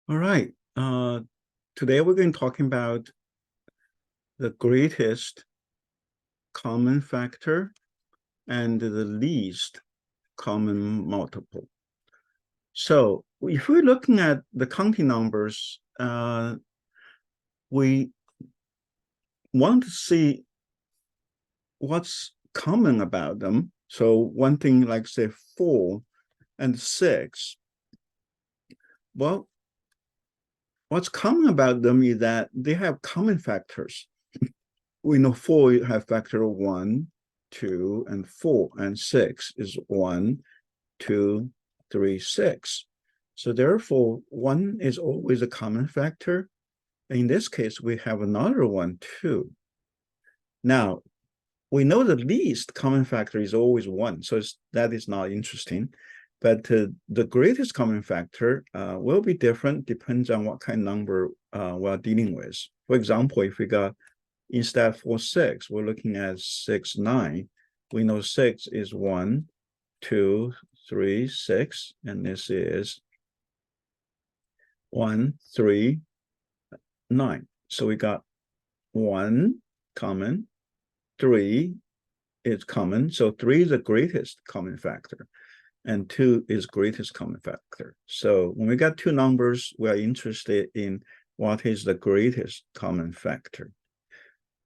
All right. Today we're going to talk about the greatest common factor and the least common multiple. So if we're looking at the counting numbers, we want to see what's common about them. So one thing like say 4 and 6, well, what's common about them is that they have common factors. We know 4 have factor 1, 2, and 4, and 6 is 1, 2, 3, 6. So therefore, 1 is always a common factor. In this case, we have another one, 2. Now, we know the least common factor is always 1, so that is not interesting. But the greatest common factor will be different, depends on what kind of number we're dealing with. For example, if we got instead of 4, 6, we're looking at 6, 9. We know 6 is 1, 2, 3, 6, and this is 1, 3, 9. So we got 1 common, 3 is common. So 3 is the greatest common factor, and 2 is greatest common factor. So when we got two numbers, we are interested in what is the greatest common factor.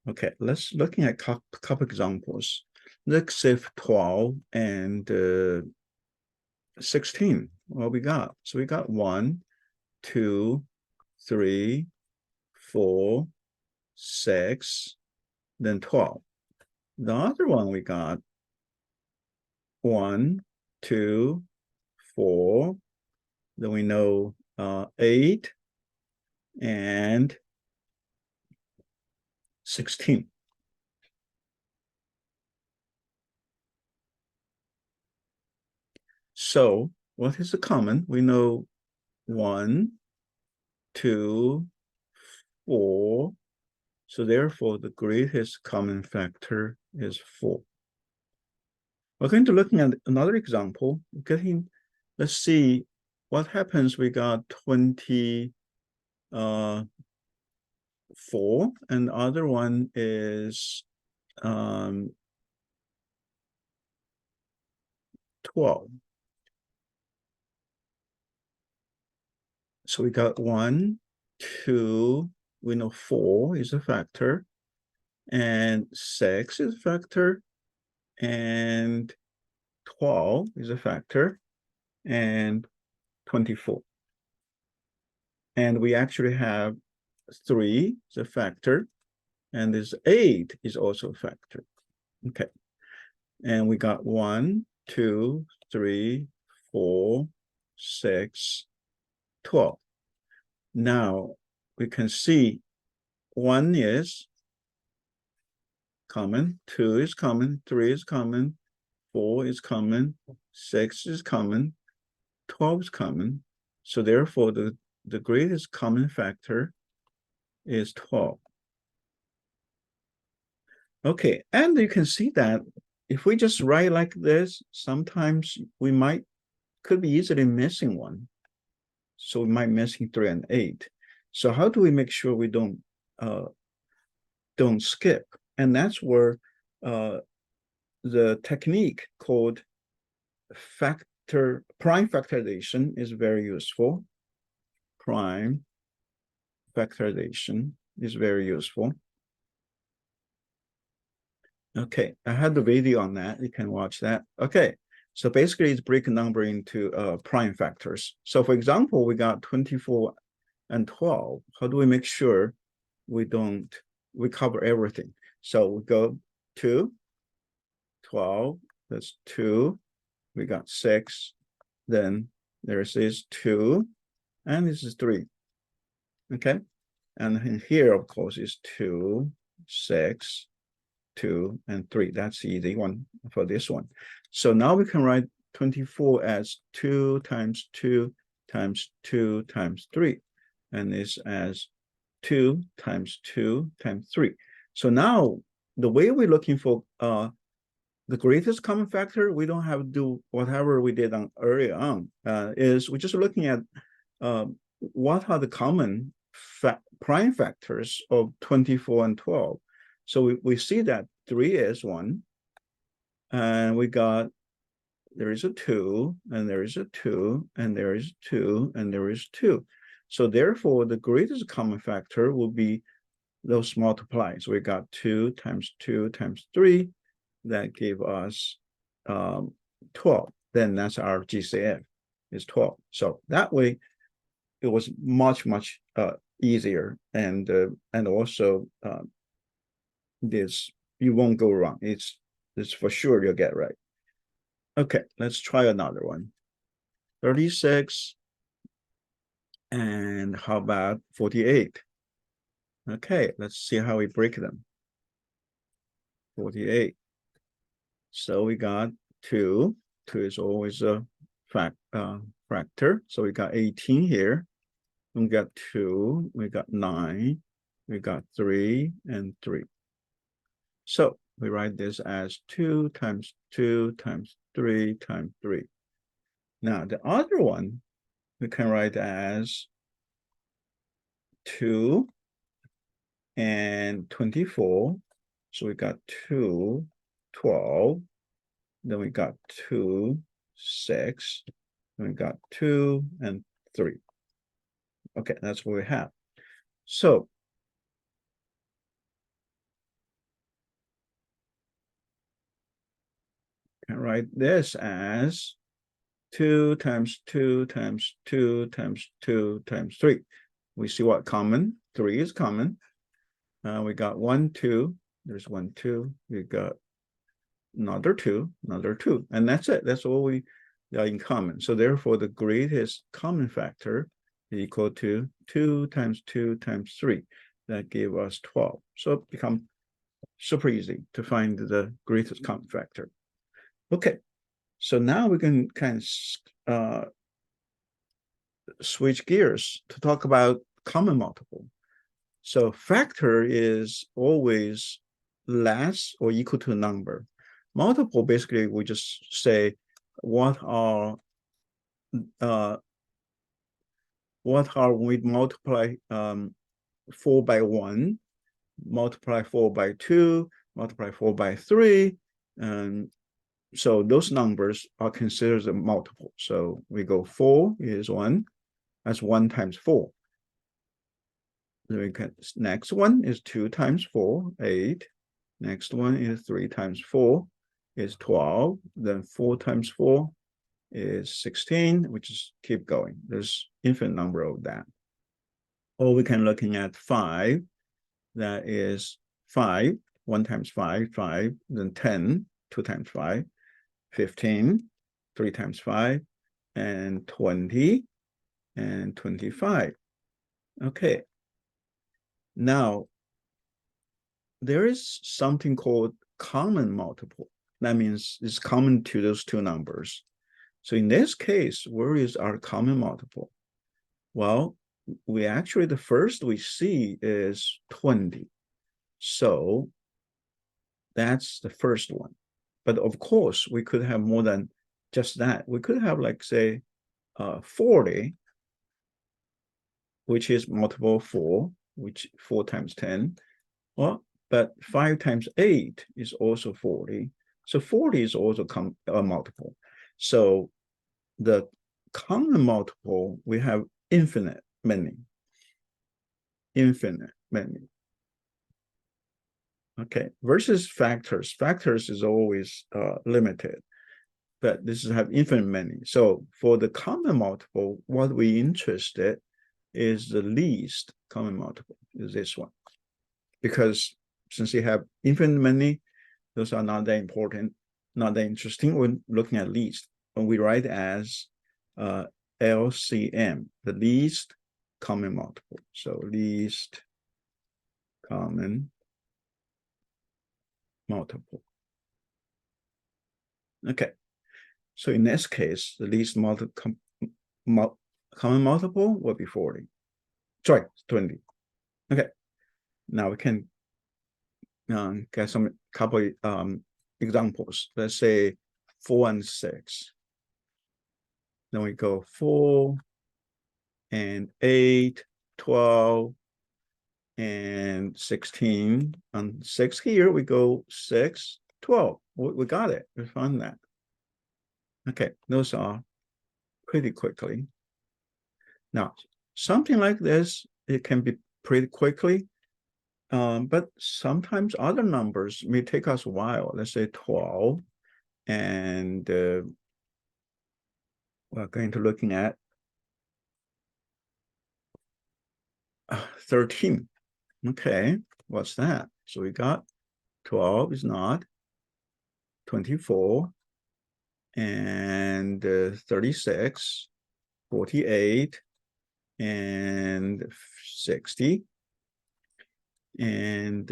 Okay, let's looking at a couple examples. Let's say 12 and 16. What we got? So we got 1, 2, 3, 4, 6, then 12. The other one we got 1, 2, 4, then we know 8 and 16. So what is the common? We know 1, 2, 4. So therefore, the greatest common factor is 4. We're going to looking at another example. Let's see what happens. We got 24, and the other one is 12. So we got 1, 2, we know 4 is a factor, and 6 is a factor, and 12 is a factor, and 24. And we actually have 3 is a factor, and this 8 is also a factor. Okay. And we got 1, 2, 3, 4, 6, 12. Now we can see 1 is common, 2 is common, 3 is common, 4 is common, 6 is common, 12 is common. So therefore, the greatest common factor is 12. Okay, and you can see that if we just write like this, sometimes we could be easily missing one. So we might missing 3 and 8. So how do we make sure we don't skip? And that's where the technique called prime factorization is very useful. Prime factorization is very useful. Okay, I had the video on that. You can watch that. Okay, so basically it's breaking number into prime factors. So for example, we got 24 and 12. How do we make sure we cover everything? So we go 2, 12, that's 2. We got 6, then there's this 2, and this is 3. Okay, and here, of course, is 2, 6, 2, and 3. That's the easy one for this one. So now we can write 24 as 2 times 2 times 2 times 3, and this as 2 times 2 times 3. So now the way we're looking for the greatest common factor, we don't have to do whatever we did earlier on. Is we're just looking at what are the common prime factors of 24 and 12? So we see that 3 is 1, and we got, there is a 2, and there is a 2, and there is 2, and there is 2. So therefore, the greatest common factor will be those multiplies. We got 2 times 2 times 3. That gave us 12. Then that's our GCF is 12. So that way, it was much easier, and also this, you won't go wrong. It's for sure you'll get right. Okay, let's try another one. 36, and how about 48? Okay, let's see how we break them. 48. So we got 2. 2 is always a factor. So we got 18 here. We got 2, we got 9, we got 3, and 3. So we write this as 2 times 2 times 3 times 3. Now the other one we can write as 2 and 24. So we got 2, 12. Then we got 2, 6. Then we got 2 and 3. Okay, that's what we have. So I can write this as 2 times 2 times 2 times 2 times 3. We see what common. 3 is common. We got 1, 2. There's 1, 2. We got another 2, another 2. And that's it. That's all we are in common. So therefore, the greatest common factor is equal to 2 times 2 times 3. That gave us 12. So it becomes super easy to find the greatest common factor. Okay. So now we can kind of switch gears to talk about common multiple. So factor is always less or equal to a number. Multiple, basically, we just say what are we multiply 4 by 1, multiply 4 by 2, multiply 4 by 3, and so those numbers are considered a multiple. So we go 4 is 1, that's 1 times 4. Then we get next one is 2 times 4, 8. Next one is 3 times 4 is 12. Then 4 times 4 is 16, which is keep going. There's infinite number of that. Or we can looking at 5. That is 5. 1 times 5, 5. Then 10, 2 times 5, 15, 3 times 5, and 20, and 25. Okay. Now, there is something called common multiple. That means it's common to those two numbers. So in this case, where is our common multiple? Well, we actually, the first we see is 20. So that's the first one. But of course, we could have more than just that. We could have, like, say, 40, which is multiple 4, which 4 times 10. Well, but 5 times 8 is also 40. So 40 is also a multiple. So the common multiple, we have infinite many. Infinite many. Okay, versus factors. Factors is always limited, but this is have infinite many. So for the common multiple, what we interested is the least common multiple, is this one. Because since you have infinite many, those are not that important, not that interesting. We're looking at least. And we write as LCM, the least common multiple. So least common multiple. Okay. So in this case, the least common multiple will be 40. Sorry, 20. Okay. Now we can get some couple examples. Let's say 4 and 6. Then we go 4 and 8, 12, and 16. On 6 here, we go 6, 12. We got it. We found that. Okay, those are pretty quickly. Now, something like this, it can be pretty quickly, but sometimes other numbers may take us a while. Let's say 12, and we're going to looking at 13. Okay, what's that? So we got 12 is not, 24, and 36, 48, and 60, and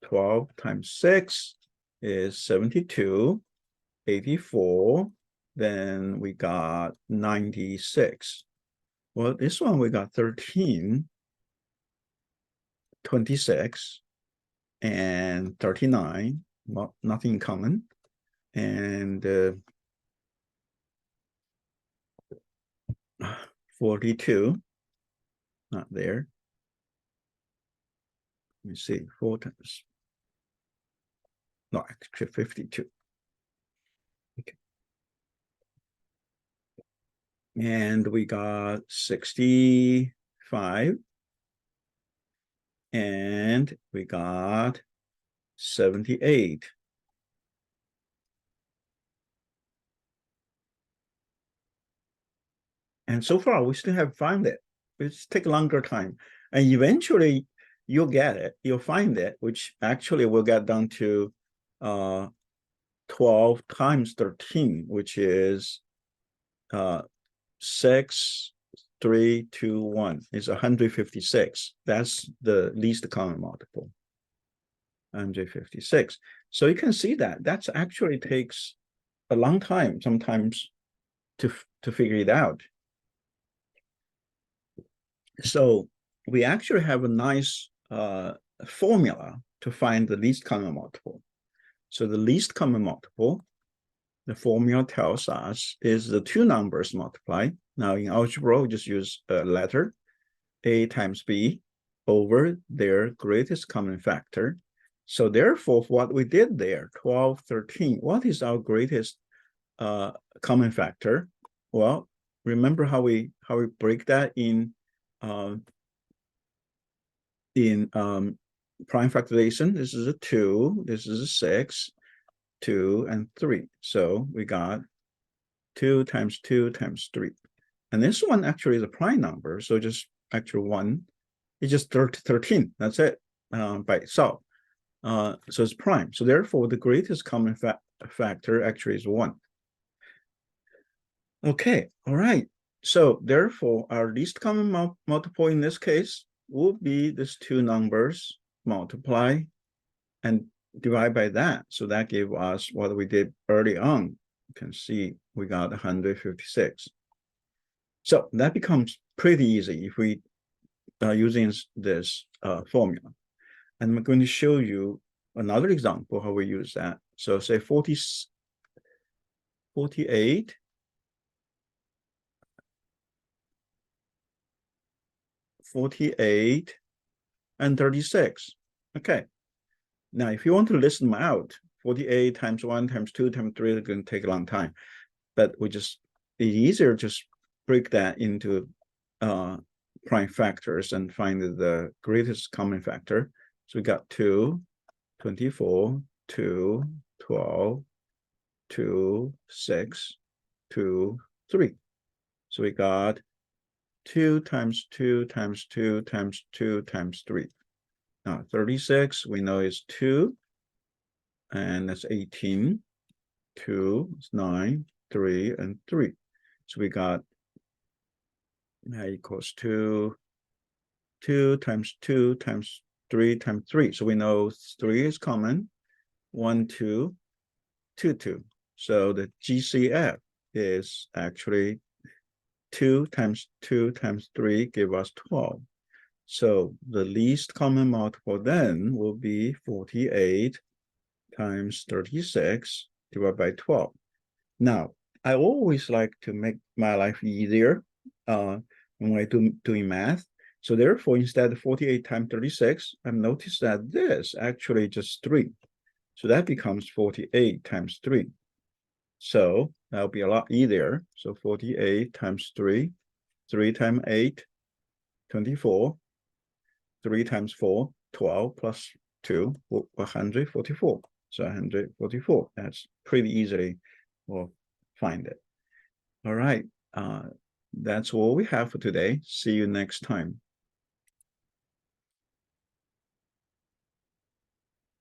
12 times 6 is 72, 84, then we got 96. Well, this one we got 13, 26, and 39, well, nothing in common, and 42, not there. Let me see, 4 times, no, actually 52. Okay. And we got 65, and we got 78. And so far, we still have found it. It's take a longer time. And eventually, you'll get it. You'll find it, which actually will get down to 12 times 13, which is 6, 3, 2, 1. It's 156. That's the least common multiple. 156. So you can see that that's actually takes a long time sometimes to figure it out. So we actually have a nice formula to find the least common multiple. So the least common multiple, the formula tells us, is the two numbers multiplied. Now in algebra, we just use a letter, A times B, over their greatest common factor. So therefore, what we did there, 12, 13, what is our greatest common factor? Well, remember how we break that in prime factorization. This is a 2, this is a 6, 2, and 3. So we got 2 times 2 times 3. And this one actually is a prime number, so just actually 1. It's just 13. That's it by itself. So it's prime. So therefore, the greatest common factor actually is 1. Okay, all right. So therefore, our least common multiple in this case will be these two numbers multiply and divide by that. So that gave us what we did early on. You can see we got 156. So that becomes pretty easy if we are using this formula. And I'm going to show you another example how we use that. So say 48, 48, and 36. Okay. Now, if you want to list them out, 48 times 1 times 2 times 3 is going to take a long time. But it's easier just break that into prime factors and find the greatest common factor. So we got 2, 24, 2, 12, 2, 6, 2, 3. So we got 2 times 2 times 2 times 2 times 3. Now 36, we know is 2, and that's 18. 2 is 9, 3, and 3. So we got equals 2 times 2 times 3 times 3. So we know 3 is common. 1, 2, 2, 2. So the GCF is actually 2 times 2 times 3 give us 12. So the least common multiple then will be 48 times 36 divided by 12. Now, I always like to make my life easier when I doing math. So therefore, instead of 48 times 36, I've noticed that this actually just 3. So that becomes 48 times 3. So that'll be a lot easier. So 48 times 3, 3 times 8, 24, 3 times 4, 12 plus 2, 144. So 144. That's pretty easily we'll find it. All right. That's all we have for today. See you next time.